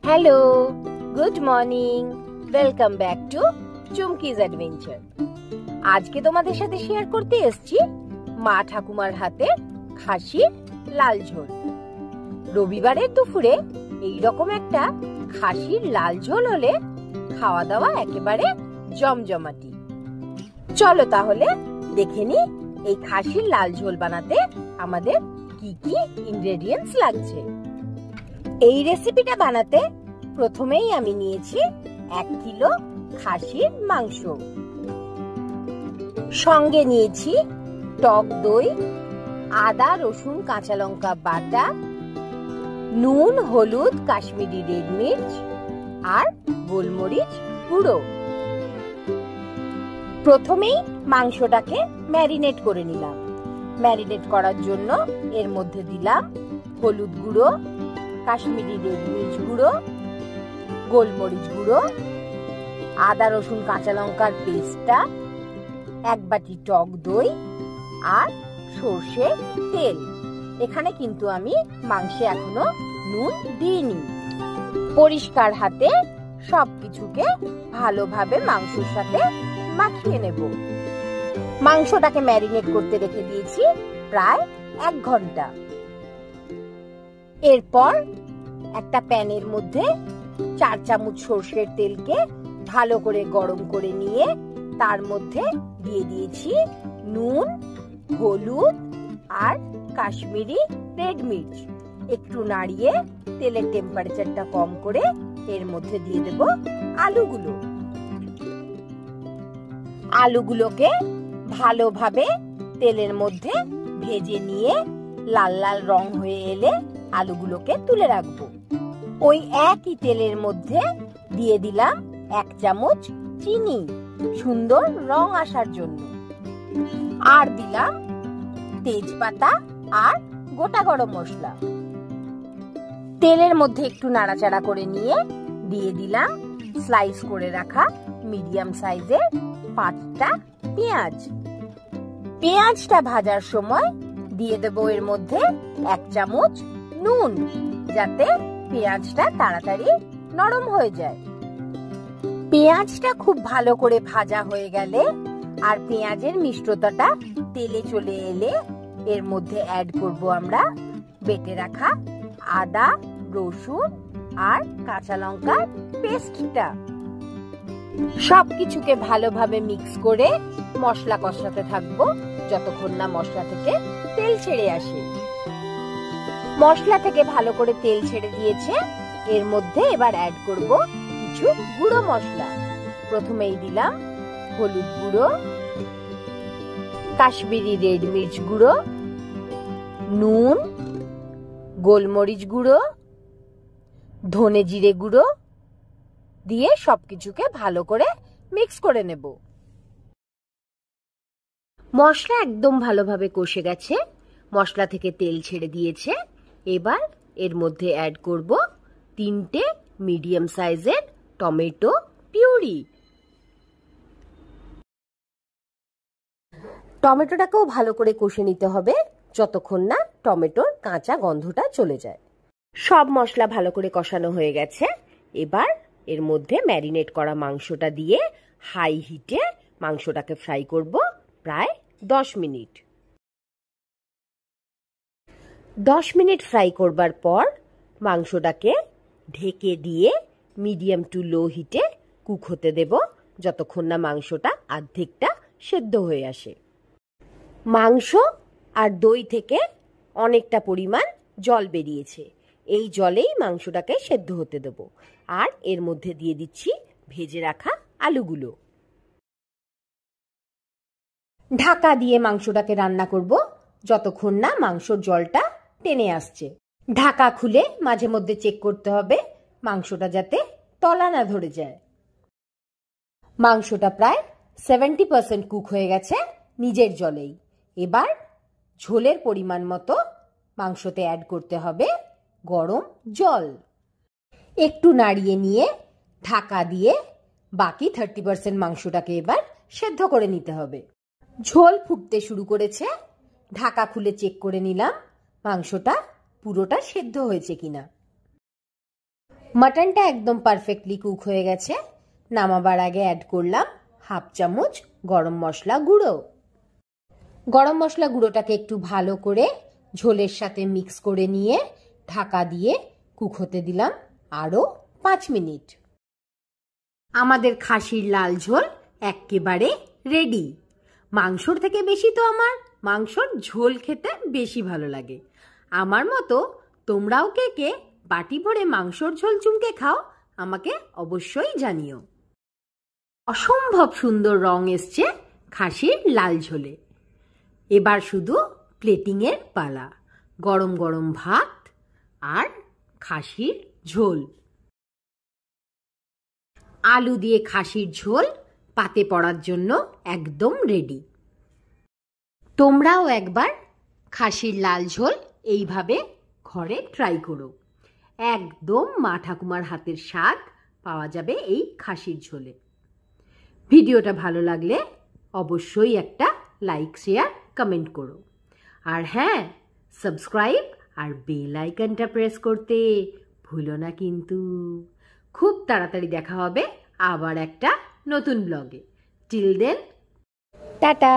Hello, good morning, welcome back to Chumki's adventure. আজকে তোমাদের সাথে শেয়ার করতে এসেছি মা ঠাকুমার হাতের খাসির লাল ঝোল। রবিবারের দুপুরে এইরকম একটা খাসির লাল ঝোল হলে খাওয়া দাওয়া একেবারে জমজমাটি। চলো তাহলে দেখে নি এই খাসির লাল ঝোল বানাতে আমাদের কি কি ইনগ্রেডিয়েন্টস লাগছে। এই রেসিপিটা বানাতে প্রথমেই আমি নিয়েছি 1 কিলো খাসির মাংস, সঙ্গে নিয়েছি টক দই, আদা রসুন কাঁচা লঙ্কা বাটা, নুন হলুদ কাশ্মীরি রেড মির্চ আর গোলমরিচ গুঁড়ো। প্রথমেই মাংসটাকে ম্যারিনেট করে নিলাম। ম্যারিনেট করার জন্য এর মধ্যে দিলাম হলুদ গুঁড়ো, কাশ্মীরি রেড মির্চ গুঁড়ো, গোলমরিচ গুঁড়ো, আদা রসুন কাঁচা লঙ্কার পেস্টটা, 1 বাটি টক দই আর সর্ষের তেল। এখানে কিন্তু আমি মাংসে এখনো নুন দিইনি। পরিষ্কার হাতে সবকিছুকে ভালোভাবে মাংসের সাথে মাখিয়ে নেব। মাংসটাকে ম্যারিনেট করতে রেখে দিয়েছি প্রায় 1 ঘন্টা। এরপর একটা প্যানের মধ্যে 4 চামচ সর্ষের তেলকে ভালো করে গরম করে নিয়ে তার মধ্যে দিয়ে দিয়েছি নুন, হলুদ আর কাশ্মীরি রেড মির্চ। একটু নাড়িয়ে তেলের টেম্পারেচারটা কম করে এর মধ্যে দিয়ে দেব আলুগুলো। আলুগুলোকে ভালোভাবে তেলের মধ্যে ভেজে নিয়ে লাল লাল রং হয়ে এলে আলুগুলোকে তুলে রাখবো। ওই একই তেলের মধ্যে দিয়ে দিলাম 1 চামচ চিনি, সুন্দর রং আসার জন্য। আর দিলাম তেজপাতা আর গোটা গরম মশলা। তেলের মধ্যে একটু নাড়াচাড়া করে নিয়ে দিয়ে দিলাম স্লাইস করে রাখা মিডিয়াম সাইজের 5টা পেঁয়াজ। পেঁয়াজটা ভাজার সময় দিয়ে দেব এর মধ্যে 1 চামচ নুন, যাতে পেঁয়াজটা তাড়াতাড়ি নরম হয়ে যায়। পেঁয়াজটা খুব ভালো করে ভাজা হয়ে গেলে আর পেঁয়াজের মিষ্টতাটা তেলে চলে এলে এর মধ্যে অ্যাড করব আমরা বেটে রাখা আদা রসুন আর কাঁচা লঙ্কার পেস্টটা। সবকিছুকে ভালোভাবে মিক্স করে মশলা কষাতে থাকবো যতক্ষণ না মশলা থেকে তেল ছেড়ে আসে। মশলা থেকে ভালো করে তেল ছেড়ে দিয়েছে। এর মধ্যে এবার অ্যাড করব কিছু গুঁড়ো মশলা। প্রথমেই দিলাম হলুদ গুঁড়ো, কাশ্মীরি রেড মির্চ গুঁড়ো, নুন, গোলমরিচ গুঁড়ো, ধনে জিরে গুঁড়ো দিয়ে সবকিছুকে ভালো করে মিক্স করে নেব। মশলা একদম ভালোভাবে কষে গেছে, মশলা থেকে তেল ছেড়ে দিয়েছে। এবার এর মধ্যে অ্যাড করব 3টে মিডিয়াম সাইজের টমেটো পিউরি। টমেটোটাকেও ভালো করে কষে নিতে হবে যতক্ষণ না টমেটোর কাঁচা গন্ধটা চলে যায়। সব মশলা ভালো করে কষানো হয়ে গেছে। এবার এর মধ্যে ম্যারিনেট করা মাংসটা দিয়ে হাই হিটে মাংসটাকে ফ্রাই করব প্রায় 10 মিনিট। 10 মিনিট ফ্রাই করবার পর মাংসটাকে ঢেকে দিয়ে মিডিয়াম টু লো হিটে কুক হতে দেব যতক্ষণ না মাংসটা অর্ধেকটা সেদ্ধ হয়ে আসে। মাংস আর দই থেকে অনেকটা পরিমাণ জল বেরিয়েছে। এই জলেই মাংসটাকে সেদ্ধ হতে দেব। আর এর মধ্যে দিয়ে দিচ্ছি ভেজে রাখা আলুগুলো। ঢাকা দিয়ে মাংসটাকে রান্না করব যতক্ষণ না মাংসর জলটা টেনে আসছে। ঢাকা খুলে মাঝে মধ্যে চেক করতে হবে মাংসটা যাতে তলা না ধরে যায়। মাংসটা প্রায় 70% কুক হয়ে গেছে নিজের জলেই। এবার ঝোলের পরিমাণ মতো মাংসতে অ্যাড করতে হবে গরম জল। একটু নাড়িয়ে নিয়ে ঢাকা দিয়ে বাকি 30% মাংসটাকে এবার সেদ্ধ করে নিতে হবে। ঝোল ফুটতে শুরু করেছে। ঢাকা খুলে চেক করে নিলাম মাংসটা পুরোটা সেদ্ধ হয়েছে কিনা। মাটনটা একদম পারফেক্টলি কুক হয়ে গেছে। নামাবার আগে অ্যাড করলাম হাফ চামচ গরম মশলা গুঁড়ো। গরম মশলা গুঁড়োটাকে একটু ভালো করে ঝোলের সাথে মিক্স করে নিয়ে ঢাকা দিয়ে কুক হতে দিলাম আরও 5 মিনিট। আমাদের খাসির লাল ঝোল একেবারে রেডি। মাংসর থেকে বেশি তো আমার মাংসর ঝোল খেতে বেশি ভালো লাগে। আমার মতো তোমরাও কে কে বাটি ভরে মাংসর ঝোল চুমকে খাও আমাকে অবশ্যই জানিও। অসম্ভব সুন্দর রং এসছে খাসির লাল ঝোলে। এবার শুধু প্লেটিংয়ের পালা। গরম গরম ভাত আর খাসির ঝোল। আলু দিয়ে খাসির ঝোল পাতে পড়ার জন্য একদম রেডি। তোমরাও একবার খাসির লাল ঝোল এইভাবে ঘরে ট্রাই করো। একদম মা ঠাকুমার হাতের স্বাদ পাওয়া যাবে এই খাসির ঝোলে। ভিডিওটা ভালো লাগলে অবশ্যই একটা লাইক শেয়ার কমেন্ট করো। আর হ্যাঁ, সাবস্ক্রাইব আর বেল আইকনটা প্রেস করতে ভুলো না কিন্তু। খুব তাড়াতাড়ি দেখা হবে আবার একটা নতুন ব্লগে। Till then, tata.